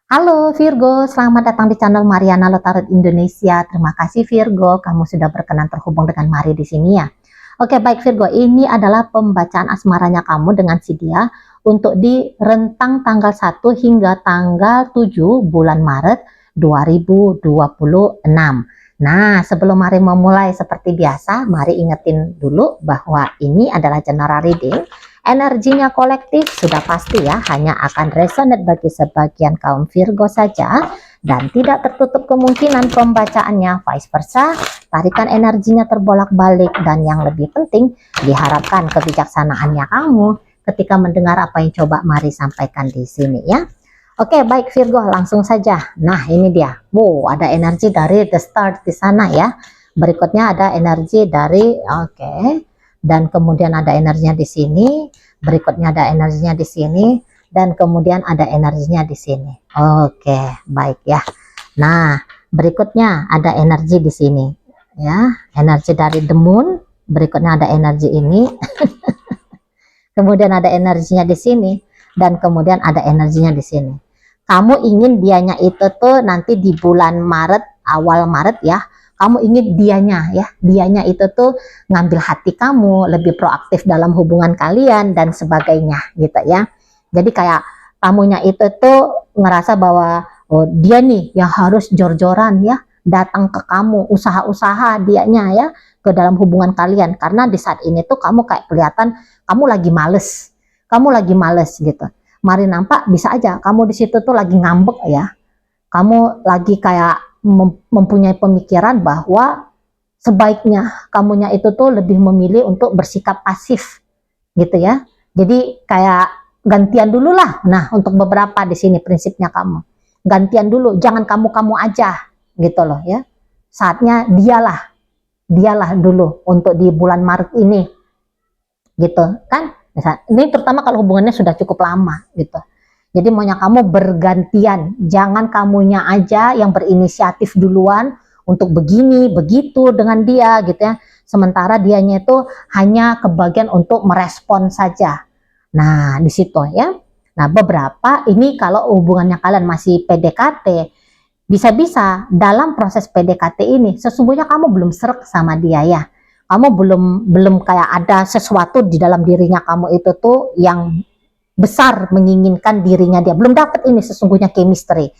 Halo Virgo, selamat datang di channel Mariana Lotarot Indonesia. Terima kasih Virgo, kamu sudah berkenan terhubung dengan Mari di sini ya. Oke baik Virgo, ini adalah pembacaan asmaranya kamu dengan si dia untuk di rentang tanggal 1 hingga tanggal 7 bulan Maret 2026. Nah, sebelum Mari memulai seperti biasa, Mari ingetin dulu bahwa ini adalah general reading. Energinya kolektif sudah pasti ya, hanya akan resonate bagi sebagian kaum Virgo saja dan tidak tertutup kemungkinan pembacaannya vice versa. Tarikan energinya terbolak-balik dan yang lebih penting diharapkan kebijaksanaannya kamu ketika mendengar apa yang coba Mari sampaikan di sini ya. Oke, baik Virgo, langsung saja. Nah, ini dia. Wow, ada energi dari the start di sana ya. Berikutnya ada energi dari dan kemudian ada energinya di sini, berikutnya ada energinya di sini, dan kemudian ada energinya di sini. Oke, baik ya. Nah, berikutnya ada energi di sini ya, energi dari the moon, berikutnya ada energi ini. Kemudian ada energinya di sini dan kemudian ada energinya di sini. Kamu ingin dianya itu tuh nanti di bulan Maret, awal Maret ya, kamu ingin dianya itu tuh ngambil hati kamu, lebih proaktif dalam hubungan kalian dan sebagainya gitu ya. Jadi kayak kamunya itu tuh ngerasa bahwa oh, dia nih yang harus jor-joran ya datang ke kamu, usaha-usaha dianya ya ke dalam hubungan kalian, karena di saat ini tuh kamu kayak kelihatan kamu lagi males gitu. Mari nampak bisa aja kamu di situ tuh lagi ngambek ya, kamu lagi kayak mempunyai pemikiran bahwa sebaiknya kamunya itu tuh lebih memilih untuk bersikap pasif gitu ya. Jadi kayak gantian dulu lah. Nah, untuk beberapa di sini prinsipnya kamu gantian dulu, jangan kamu-kamu aja gitu loh ya. Saatnya dialah dulu untuk di bulan Maret ini gitu kan. Misal, ini terutama kalau hubungannya sudah cukup lama gitu. Jadi maunya kamu bergantian, jangan kamunya aja yang berinisiatif duluan untuk begini, begitu dengan dia gitu ya. Sementara dianya itu hanya kebagian untuk merespon saja. Nah, di situ ya. Nah, beberapa ini kalau hubungannya kalian masih PDKT, bisa-bisa dalam proses PDKT ini sesungguhnya kamu belum serak sama dia ya. Kamu belum kayak ada sesuatu di dalam dirinya kamu itu tuh yang besar menginginkan dirinya dia, belum dapat ini sesungguhnya chemistry.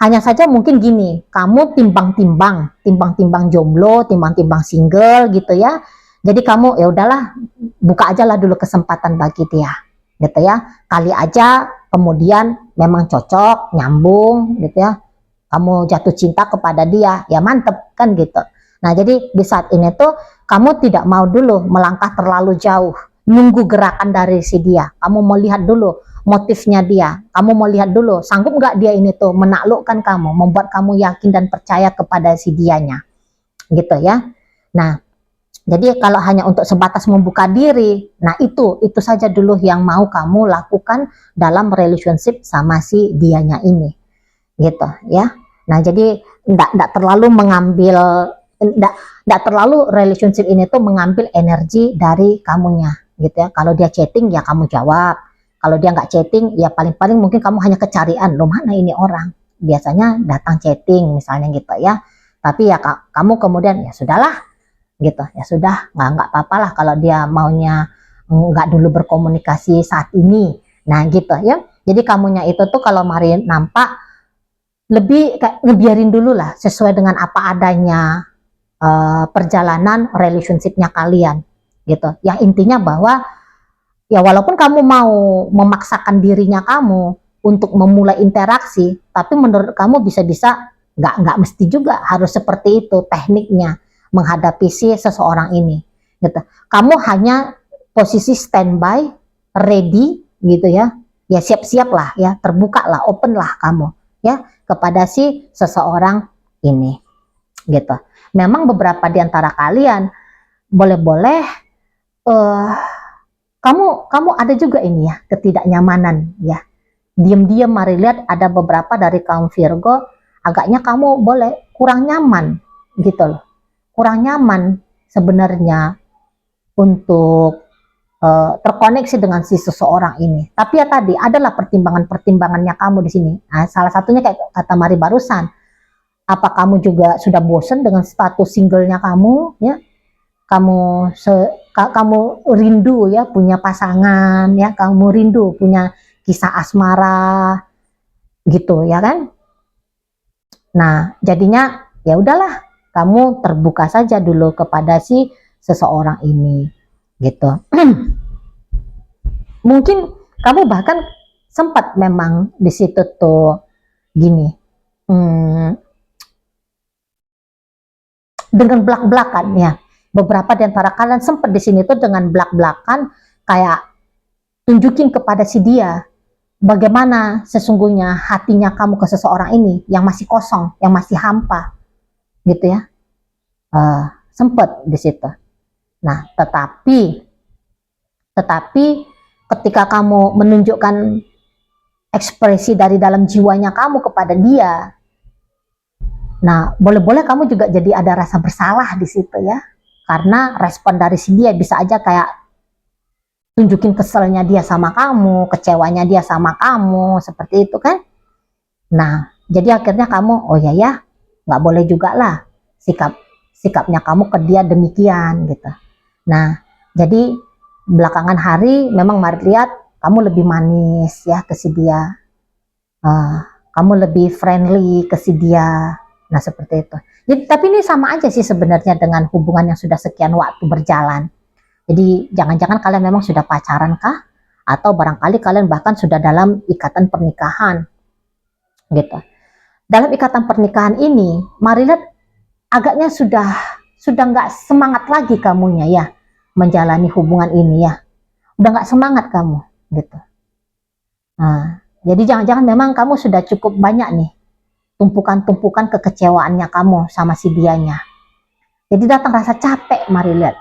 Hanya saja mungkin gini, kamu timbang-timbang jomblo, timbang-timbang single gitu ya. Jadi kamu ya udahlah, buka aja lah dulu kesempatan bagi dia gitu ya. Kali aja kemudian memang cocok, nyambung gitu ya, kamu jatuh cinta kepada dia, ya mantep kan gitu. Nah, jadi di saat ini tuh kamu tidak mau dulu melangkah terlalu jauh, nunggu gerakan dari si dia. Kamu mau lihat dulu motifnya dia. Kamu mau lihat dulu, sanggup nggak dia ini tuh menaklukkan kamu, membuat kamu yakin dan percaya kepada si dianya. Gitu ya. Nah, jadi kalau hanya untuk sebatas membuka diri, nah itu saja dulu yang mau kamu lakukan dalam relationship sama si dianya ini. Gitu ya. Nah, jadi enggak terlalu mengambil, enggak terlalu relationship ini tuh mengambil energi dari kamunya gitu ya. Kalau dia chatting ya kamu jawab, kalau dia nggak chatting ya paling-paling mungkin kamu hanya kecarian, loh mana ini orang, biasanya datang chatting misalnya gitu ya. Tapi ya kamu kemudian ya sudahlah gitu, ya sudah, nggak apa-apa lah kalau dia maunya nggak dulu berkomunikasi saat ini. Nah gitu ya. Jadi kamunya itu tuh kalau Mari nampak lebih kayak ngebiarin dulu lah sesuai dengan apa adanya perjalanan relationshipnya kalian gitu. Yang intinya bahwa ya walaupun kamu mau memaksakan dirinya kamu untuk memulai interaksi, tapi menurut kamu bisa-bisa nggak mesti juga harus seperti itu tekniknya menghadapi si seseorang ini gitu. Kamu hanya posisi standby, ready gitu ya. Ya siap-siap lah ya, terbuka lah, open lah kamu ya kepada si seseorang ini gitu. Memang beberapa di antara kalian boleh-boleh kamu ada juga ini ya ketidaknyamanan ya. Diam-diam Mari lihat ada beberapa dari kaum Virgo agaknya kamu boleh kurang nyaman gitu loh. Kurang nyaman sebenarnya untuk terkoneksi dengan si seseorang ini. Tapi ya tadi adalah pertimbangan-pertimbangannya kamu di sini. Nah, salah satunya kayak kata Mari barusan, apa kamu juga sudah bosan dengan status singlenya kamu, ya? Kamu rindu ya punya pasangan, ya? Kamu rindu punya kisah asmara, gitu ya kan? Nah, jadinya ya udahlah, kamu terbuka saja dulu kepada si seseorang ini, gitu. Mungkin kamu bahkan sempat memang di situ tuh gini, dengan belak-belakan ya. Beberapa di antara kalian sempat di sini tuh dengan belak-belakan, kayak tunjukin kepada si dia bagaimana sesungguhnya hatinya kamu ke seseorang ini yang masih kosong, yang masih hampa, gitu ya. Sempat di situ. Nah, tetapi ketika kamu menunjukkan ekspresi dari dalam jiwanya kamu kepada dia, nah boleh-boleh kamu juga jadi ada rasa bersalah di situ ya, karena respon dari si dia bisa aja kayak tunjukin keselnya dia sama kamu, kecewanya dia sama kamu, seperti itu kan. Nah, jadi akhirnya kamu, oh ya, nggak boleh juga lah sikapnya kamu ke dia demikian gitu. Nah, jadi belakangan hari memang Mari lihat kamu lebih manis ya ke si dia, kamu lebih friendly ke si dia. Nah, seperti itu. Jadi, tapi ini sama aja sih sebenarnya dengan hubungan yang sudah sekian waktu berjalan. Jadi jangan-jangan kalian memang sudah pacaran kah? Atau barangkali kalian bahkan sudah dalam ikatan pernikahan, gitu. Dalam ikatan pernikahan ini, Mari lihat agaknya sudah nggak semangat lagi kamunya ya menjalani hubungan ini ya. Udah nggak semangat kamu, gitu. Nah, jadi jangan-jangan memang kamu sudah cukup banyak nih tumpukan-tumpukan kekecewaannya kamu sama si dianya. Jadi datang rasa capek, Mari lihat.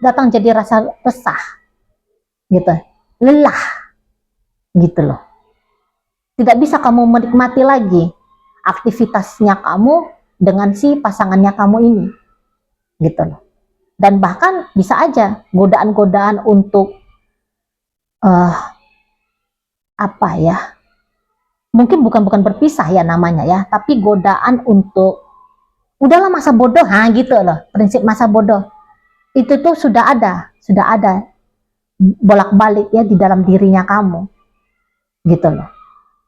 Datang jadi rasa resah, gitu, lelah, gitu loh. Tidak bisa kamu menikmati lagi aktivitasnya kamu dengan si pasangannya kamu ini, gitu loh. Dan bahkan bisa aja godaan-godaan untuk apa ya? Mungkin bukan berpisah ya namanya ya, tapi godaan untuk udahlah masa bodoh, gitu loh. Prinsip masa bodoh itu tuh sudah ada bolak-balik ya di dalam dirinya kamu, gitu loh.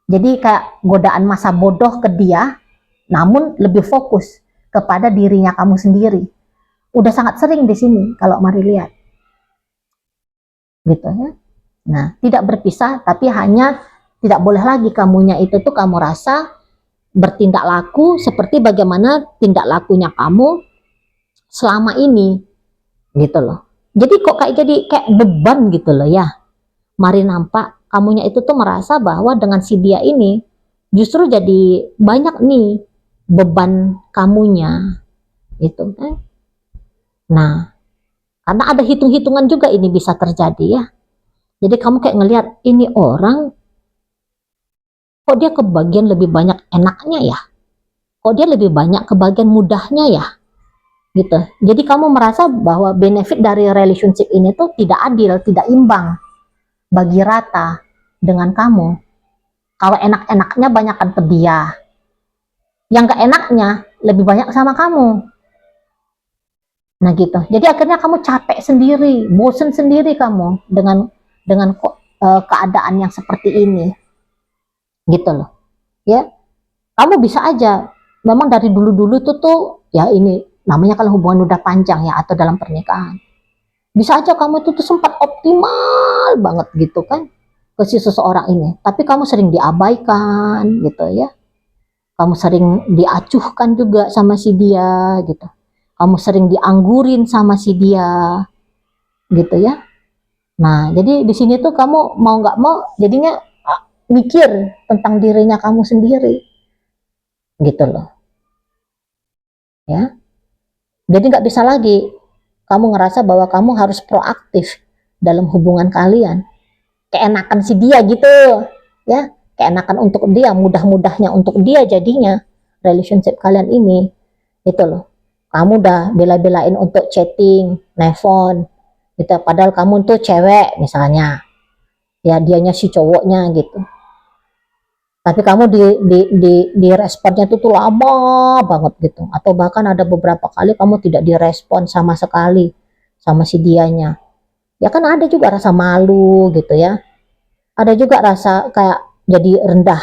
Jadi kayak godaan masa bodoh ke dia, namun lebih fokus kepada dirinya kamu sendiri. Udah sangat sering di sini kalau Mari lihat, gitu ya. Nah, tidak berpisah, tapi hanya tidak boleh lagi kamunya itu tuh kamu rasa bertindak laku seperti bagaimana tindak lakunya kamu selama ini, gitu loh. Jadi kok kayak beban gitu loh ya. Mari nampak kamunya itu tuh merasa bahwa dengan si dia ini justru jadi banyak nih beban kamunya, itu kan. Nah, karena ada hitung-hitungan juga ini bisa terjadi ya. Jadi kamu kayak ngelihat ini orang kok dia kebagian lebih banyak enaknya ya, kok dia lebih banyak kebagian mudahnya ya, gitu. Jadi kamu merasa bahwa benefit dari relationship ini tuh tidak adil, tidak imbang, bagi rata dengan kamu. Kalau enak-enaknya banyakkan ke dia, yang gak enaknya lebih banyak sama kamu. Nah gitu. Jadi akhirnya kamu capek sendiri, bosen sendiri kamu dengan keadaan yang seperti ini, gitu loh. Ya, kamu bisa aja memang dari dulu-dulu tuh ya, ini namanya kalau hubungan udah panjang ya atau dalam pernikahan, bisa aja kamu tuh sempat optimal banget gitu kan ke si seseorang ini, tapi kamu sering diabaikan gitu ya, kamu sering diacuhkan juga sama si dia gitu, kamu sering dianggurin sama si dia gitu ya. Nah, jadi di sini tuh kamu mau nggak mau jadinya mikir tentang dirinya kamu sendiri, gitu loh ya. Jadi nggak bisa lagi kamu ngerasa bahwa kamu harus proaktif dalam hubungan kalian, keenakan si dia gitu ya, keenakan untuk dia, mudah-mudahnya untuk dia jadinya relationship kalian ini, itu loh. Kamu udah bela-belain untuk chatting, nelfon gitu. Padahal kamu tuh cewek misalnya, ya dianya si cowoknya gitu. Tapi kamu di responnya tuh lama banget gitu, atau bahkan ada beberapa kali kamu tidak direspon sama sekali sama si dianya. Ya kan ada juga rasa malu gitu ya, ada juga rasa kayak jadi rendah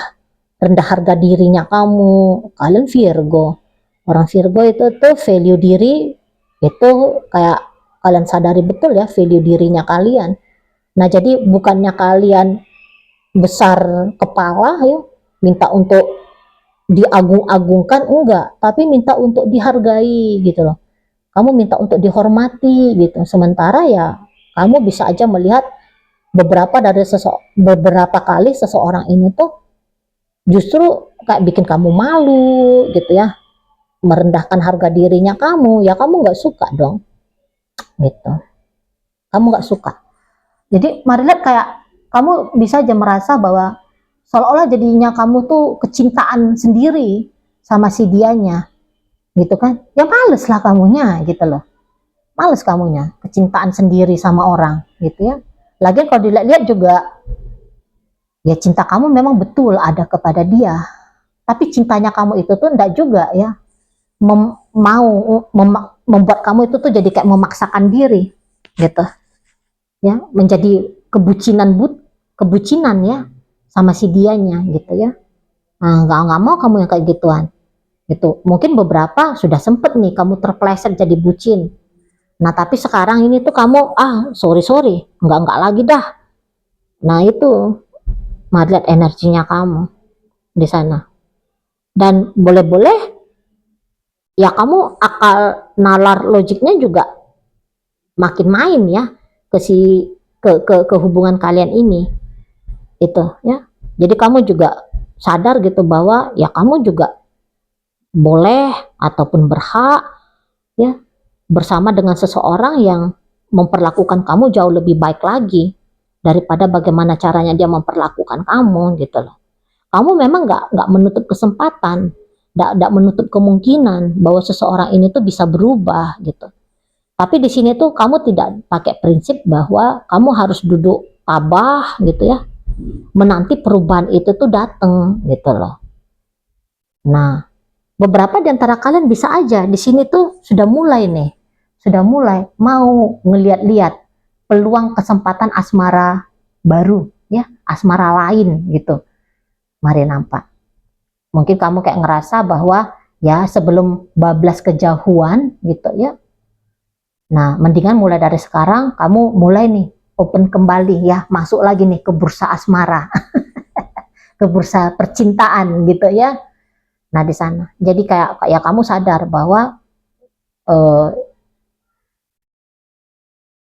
rendah harga dirinya kamu. Kalian Virgo, orang Virgo itu tuh value diri itu kayak kalian sadari betul ya, value dirinya kalian. Nah jadi bukannya kalian besar kepala ya, minta untuk diagung-agungkan, enggak, tapi minta untuk dihargai gitu loh. Kamu minta untuk dihormati gitu. Sementara ya kamu bisa aja melihat beberapa kali seseorang ini tuh justru kayak bikin kamu malu gitu ya, merendahkan harga dirinya kamu, ya kamu nggak suka dong gitu, kamu nggak suka. Jadi mari lihat, kayak kamu bisa aja merasa bahwa seolah-olah jadinya kamu tuh kecintaan sendiri sama si dianya gitu kan, ya males lah kamunya gitu loh, males kamunya kecintaan sendiri sama orang gitu ya. Lagian kalau dilihat-lihat juga ya cinta kamu memang betul ada kepada dia, tapi cintanya kamu itu tuh enggak juga ya membuat kamu itu tuh jadi kayak memaksakan diri gitu ya, menjadi kebucinan ya sama si dianya gitu ya. Nah, nggak mau kamu yang kayak gituan gitu. Mungkin beberapa sudah sempet nih kamu terpleset jadi bucin, nah tapi sekarang ini tuh kamu sorry nggak lagi dah. Nah itu mari lihat energinya kamu di sana. Dan boleh-boleh ya kamu akal nalar logiknya juga makin main ya ke ke hubungan kalian ini itu ya. Jadi kamu juga sadar gitu bahwa ya kamu juga boleh ataupun berhak ya bersama dengan seseorang yang memperlakukan kamu jauh lebih baik lagi daripada bagaimana caranya dia memperlakukan kamu gitu loh. Kamu memang nggak menutup kesempatan, nggak menutup kemungkinan bahwa seseorang ini tuh bisa berubah gitu. Tapi di sini tuh kamu tidak pakai prinsip bahwa kamu harus duduk tabah gitu ya, menanti perubahan itu tuh datang gitu loh. Nah, beberapa di antara kalian bisa aja di sini tuh sudah mulai mau ngeliat-liat peluang kesempatan asmara baru ya, asmara lain gitu. Mari nampak. Mungkin kamu kayak ngerasa bahwa ya sebelum bablas kejauhan gitu ya. Nah, mendingan mulai dari sekarang kamu mulai nih open kembali ya, masuk lagi nih ke bursa asmara, ke bursa percintaan gitu ya. Nah, di sana. Jadi kayak kamu sadar bahwa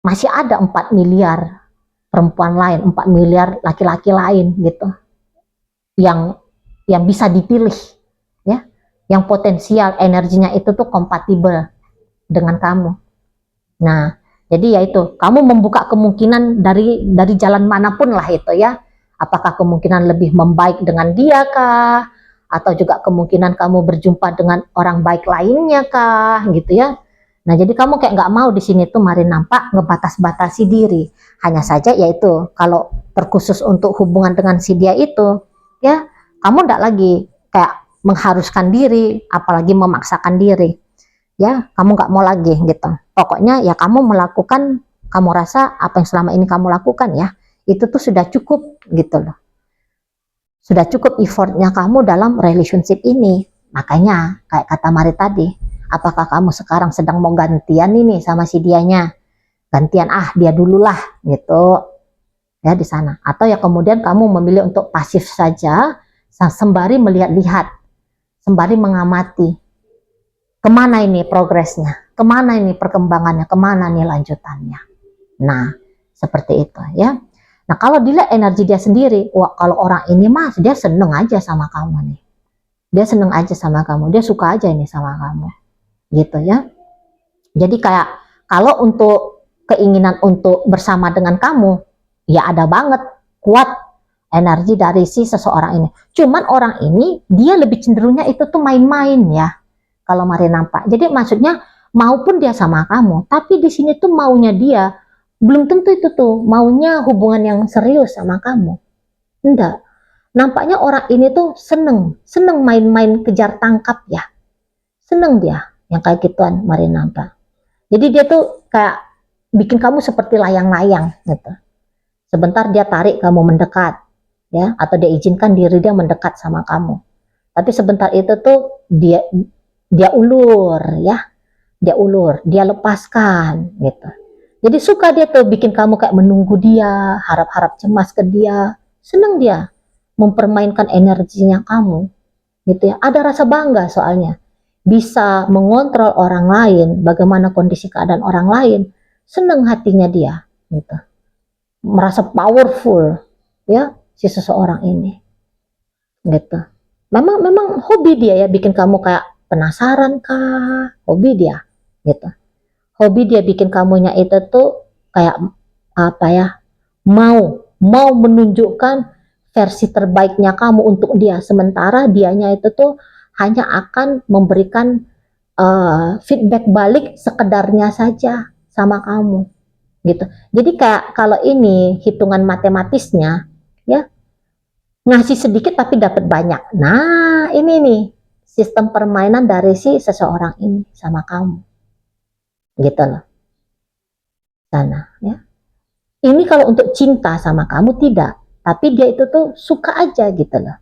masih ada 4 miliar perempuan lain, 4 miliar laki-laki lain gitu. Yang bisa dipilih ya, yang potensial energinya itu tuh kompatibel dengan kamu. Nah, jadi ya itu, kamu membuka kemungkinan dari jalan manapun lah itu ya. Apakah kemungkinan lebih membaik dengan dia kah? Atau juga kemungkinan kamu berjumpa dengan orang baik lainnya kah? Gitu ya. Nah, jadi kamu kayak nggak mau di sini tuh mari nampak ngebatas-batasi diri. Hanya saja yaitu kalau terkhusus untuk hubungan dengan si dia itu, ya kamu nggak lagi kayak mengharuskan diri, apalagi memaksakan diri. Ya, kamu nggak mau lagi gitu. Pokoknya ya kamu melakukan, kamu rasa apa yang selama ini kamu lakukan ya, itu tuh sudah cukup gitu loh. Sudah cukup effortnya kamu dalam relationship ini. Makanya kayak kata Mari tadi, apakah kamu sekarang sedang mau gantian ini sama si dianya? Gantian dia dululah gitu. Ya di sana. Atau ya kemudian kamu memilih untuk pasif saja sembari melihat-lihat, sembari mengamati. Kemana ini progresnya? Kemana ini perkembangannya? Kemana nih lanjutannya? Nah, seperti itu ya. Nah, kalau dilihat energi dia sendiri, wah kalau orang ini mas, dia seneng aja sama kamu nih. Dia seneng aja sama kamu, dia suka aja ini sama kamu. Gitu ya. Jadi kayak kalau untuk keinginan untuk bersama dengan kamu, ya ada banget, kuat energi dari si seseorang ini. Cuman orang ini, dia lebih cenderungnya itu tuh main-main ya. Kalau Mari nampak. Jadi maksudnya maupun dia sama kamu, tapi di sini tuh maunya dia belum tentu itu tuh maunya hubungan yang serius sama kamu. Enggak. Nampaknya orang ini tuh seneng main-main kejar tangkap ya. Seneng dia yang kayak gituan, mari nampak. Jadi dia tuh kayak bikin kamu seperti layang-layang gitu. Sebentar dia tarik kamu mendekat, ya, atau dia izinkan diri dia mendekat sama kamu. Tapi sebentar itu tuh dia ulur, ya, dia lepaskan, gitu. Jadi suka dia tuh bikin kamu kayak menunggu dia, harap-harap cemas ke dia, seneng dia mempermainkan energinya kamu, gitu ya. Ada rasa bangga soalnya bisa mengontrol orang lain, bagaimana kondisi keadaan orang lain, seneng hatinya dia, gitu. Merasa powerful, ya, si seseorang ini, gitu. Memang hobi dia ya, bikin kamu kayak penasaran kah, hobi dia, gitu. Hobi dia bikin kamunya itu tuh kayak apa ya, mau menunjukkan versi terbaiknya kamu untuk dia, sementara dianya itu tuh hanya akan memberikan feedback balik sekedarnya saja sama kamu, gitu. Jadi kayak kalau ini hitungan matematisnya, ya, ngasih sedikit tapi dapat banyak. Nah, ini nih sistem permainan dari si seseorang ini sama kamu, gitu loh. Sana, ya. Ini kalau untuk cinta sama kamu tidak, tapi dia itu tuh suka aja gitu loh.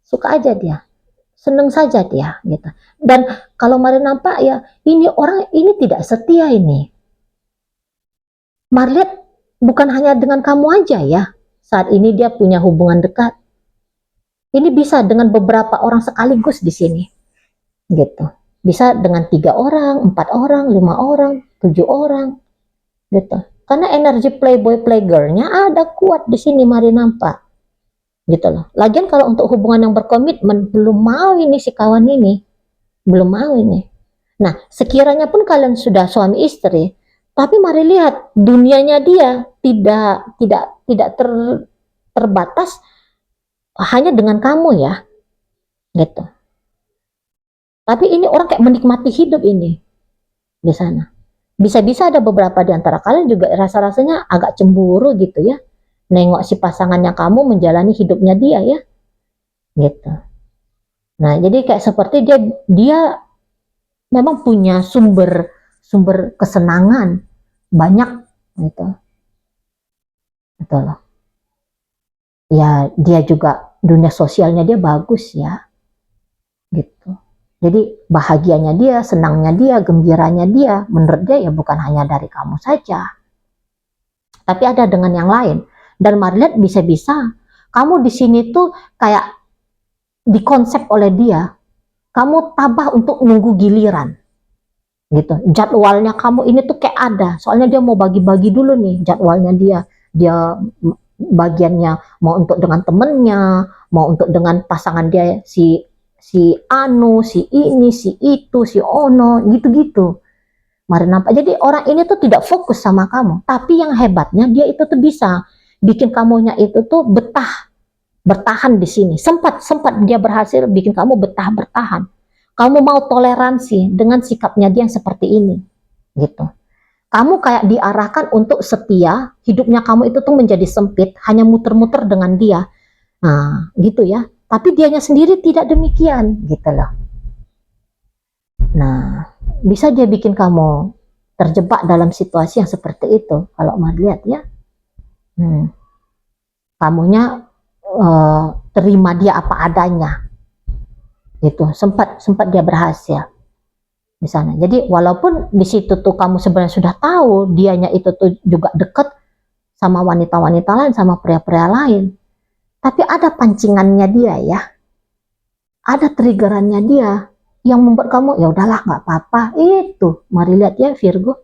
Suka aja dia. Seneng saja dia gitu. Dan kalau mari nampak ya, ini orang ini tidak setia ini. Mari lihat, bukan hanya dengan kamu aja ya. Saat ini dia punya hubungan dekat. Ini bisa dengan beberapa orang sekaligus di sini, gitu. Bisa dengan 3 orang, 4 orang, 5 orang, 7 orang, gitu. Karena energi playboy playgirlnya ada kuat di sini, mari nampak, gitu loh. Lagian kalau untuk hubungan yang berkomitmen belum mau ini si kawan ini, belum mau ini. Nah, sekiranya pun kalian sudah suami istri, tapi mari lihat dunianya dia tidak terbatas hanya dengan kamu ya, gitu. Tapi ini orang kayak menikmati hidup ini di sana. Bisa-bisa ada beberapa di antara kalian juga rasa-rasanya agak cemburu gitu ya, nengok si pasangannya kamu menjalani hidupnya dia ya, gitu. Nah, jadi kayak seperti dia memang punya sumber kesenangan banyak, gitu. Betul loh. Ya, dia juga dunia sosialnya dia bagus ya, gitu. Jadi bahagianya dia, senangnya dia, gembiranya dia, menurut dia ya bukan hanya dari kamu saja, tapi ada dengan yang lain. Dan Marliat bisa-bisa kamu di sini tuh kayak dikonsep oleh dia, kamu tabah untuk nunggu giliran, gitu. Jadwalnya kamu ini tuh kayak ada, soalnya dia mau bagi-bagi dulu nih jadwalnya dia bagiannya mau untuk dengan temennya, mau untuk dengan pasangan dia, si anu, si ini, si itu, si ono, gitu-gitu. Mari nampak. Jadi orang ini tuh tidak fokus sama kamu, tapi yang hebatnya dia itu tuh bisa bikin kamunya itu tuh bertahan di sini. Sempat dia berhasil bikin kamu bertahan. Kamu mau toleransi dengan sikapnya dia yang seperti ini, gitu. Kamu kayak diarahkan untuk setia, hidupnya kamu itu tuh menjadi sempit, hanya muter-muter dengan dia. Nah, gitu ya. Tapi dianya sendiri tidak demikian, gitu loh. Nah, bisa dia bikin kamu terjebak dalam situasi yang seperti itu. Kalau mau lihat ya, kamunya terima dia apa adanya. Itu sempat dia berhasil di sana. Jadi walaupun di situ tuh kamu sebenarnya sudah tahu dianya itu tuh juga deket sama wanita-wanita lain, sama pria-pria lain, tapi ada pancingannya dia ya, ada triggerannya dia yang membuat kamu ya udahlah nggak apa-apa. Itu mari lihat ya Virgo,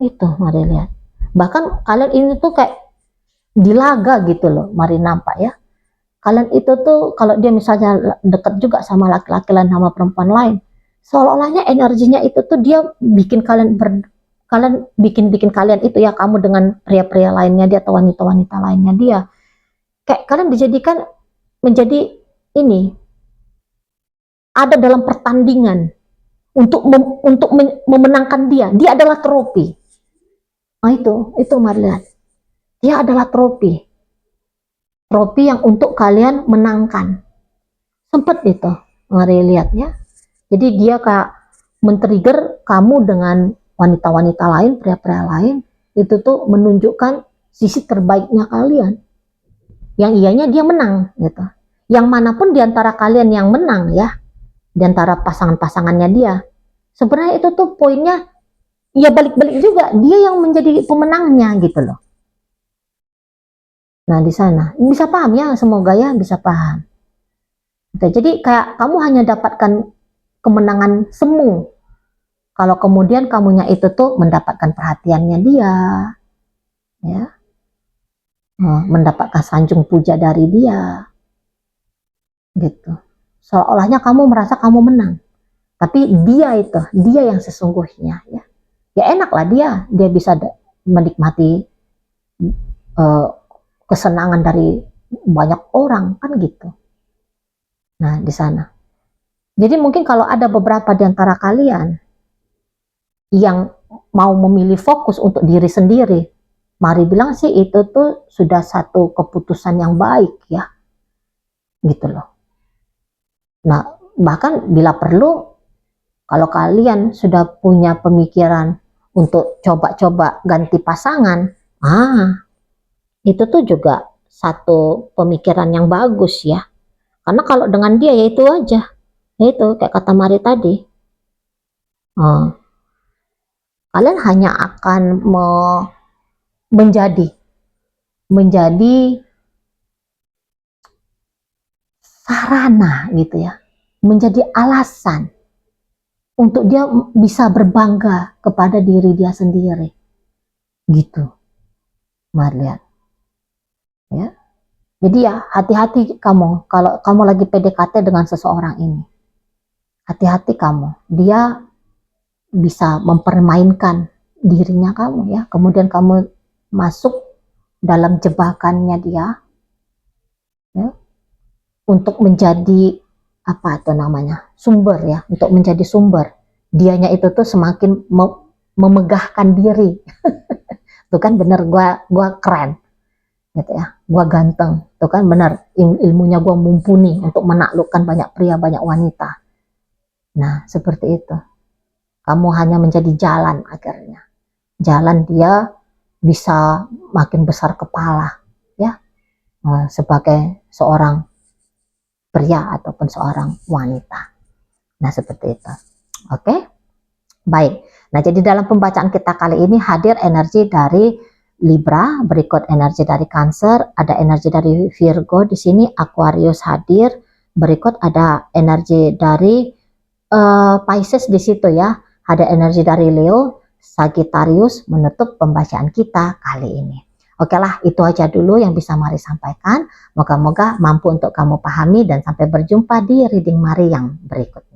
itu mari lihat. Bahkan kalian ini tuh kayak dilaga gitu loh, mari nampak ya. Kalian itu tuh kalau dia misalnya deket juga sama laki-laki lain, sama perempuan lain, seolah-olahnya energinya itu tuh dia bikin kalian bikin kalian itu ya, kamu dengan pria-pria lainnya dia atau wanita-wanita lainnya dia, kayak kalian dijadikan menjadi ini, ada dalam pertandingan untuk memenangkan dia adalah trofi, Nah, itu mari lihat. Dia adalah trofi. Trofi yang untuk kalian menangkan. Sempet itu. Mari lihat ya. Jadi dia kayak men-trigger kamu dengan wanita-wanita lain, pria-pria lain. Itu tuh menunjukkan sisi terbaiknya kalian. Yang ianya dia menang gitu. Yang manapun diantara kalian yang menang ya, diantara pasangan-pasangannya dia, sebenarnya itu tuh poinnya ya balik-balik juga, dia yang menjadi pemenangnya gitu loh. Nah di sana bisa paham ya, semoga ya bisa paham. Jadi kayak kamu hanya dapatkan kemenangan semu kalau kemudian kamunya itu tuh mendapatkan perhatiannya dia, ya, mendapatkan sanjung puja dari dia, gitu. Seolah-olahnya kamu merasa kamu menang, tapi dia yang sesungguhnya, ya. Ya enak lah dia bisa menikmati uh, kesenangan dari banyak orang kan gitu. Nah di sana. Jadi mungkin kalau ada beberapa di antara kalian yang mau memilih fokus untuk diri sendiri, mari bilang sih itu tuh sudah satu keputusan yang baik ya, gitu loh. Nah bahkan bila perlu, kalau kalian sudah punya pemikiran untuk coba-coba ganti pasangan, itu tuh juga satu pemikiran yang bagus ya. Karena kalau dengan dia ya itu aja, ya itu kayak kata Mari tadi, kalian hanya akan menjadi sarana gitu ya, menjadi alasan untuk dia bisa berbangga kepada diri dia sendiri, gitu. Mari lihat, ya. Jadi ya hati-hati kamu kalau kamu lagi PDKT dengan seseorang ini, hati-hati kamu, dia bisa mempermainkan dirinya kamu ya, kemudian kamu masuk dalam jebakannya dia, ya, untuk menjadi apa itu namanya, sumber ya, untuk menjadi sumber. Dianya itu tuh semakin memegahkan diri. Tuh kan bener, gua keren gitu ya, gua ganteng, tuh kan bener, ilmunya gua mumpuni untuk menaklukkan banyak pria, banyak wanita. Nah seperti itu, kamu hanya menjadi jalan, akhirnya jalan dia bisa makin besar kepala ya, sebagai seorang pria ataupun seorang wanita. Nah seperti itu. Oke, baik. Nah jadi dalam pembacaan kita kali ini hadir energi dari Libra, berikut energi dari Cancer, ada energi dari Virgo di sini, Aquarius hadir, berikut ada energi dari Pisces di situ ya, ada energi dari Leo, Sagittarius menutup pembacaan kita kali ini. Oke lah, itu aja dulu yang bisa Mari sampaikan. Moga-moga mampu untuk kamu pahami dan sampai berjumpa di reading Mari yang berikut.